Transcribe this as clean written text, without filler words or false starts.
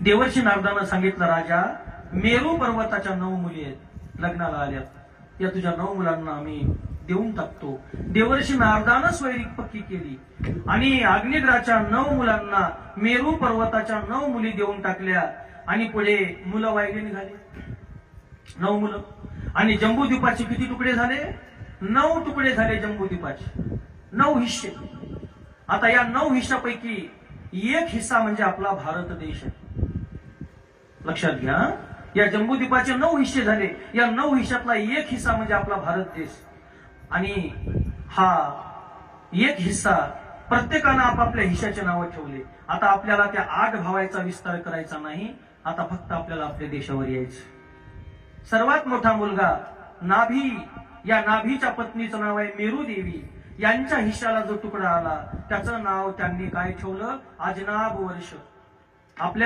देवर्षी नारदानं सांगितलं, राजा मेरू पर्वताच्या 9 मुली आहेत, लग्नाला आल्यात, या तुझ्या 9 मुलांना आम्ही देऊन टाकतो. देवर्षी नारदानं स्वैरिक पक्की केली आणि अग्निग्राच्या 9 मुलांना मेरू पर्वताच्या 9 मुली देऊन टाकल्या. आणि पुढे मुलं वाहिले निघाले, 9 मुलं. आणि जम्बूद्वीपाचे किती तुकडे झाले? 9 तुकडे झाले जम्बूद्वीपाचे, 9 हिस्से. आता या 9 हिस्सापैकी एक हिस्सा म्हणजे आपला भारत देश आहे. लक्षात घ्या, या जम्बूद्वीपाचे 9 हिस्से झाले, या 9 हिस्सातला एक हिस्सा म्हणजे आपला भारत देश. आणि हा एक हिस्सा प्रत्येकानं आपापल्या हिस्साचे नावं ठेवले. आता आपल्याला त्या 8 भावाचा विस्तार करायचा नाही, आता फक्त आपल्याला आपल्या देशावर यायचं. सर्वात मोठा मुलगा नाभी, या नाभीच्या पत्नीचं नाव आहे मेरू देवी. यांच्या हिश्श्याला जो तुकडा आला त्याचं नाव त्यांनी काय ठेवलं? अजनाब वर्ष. आपल्या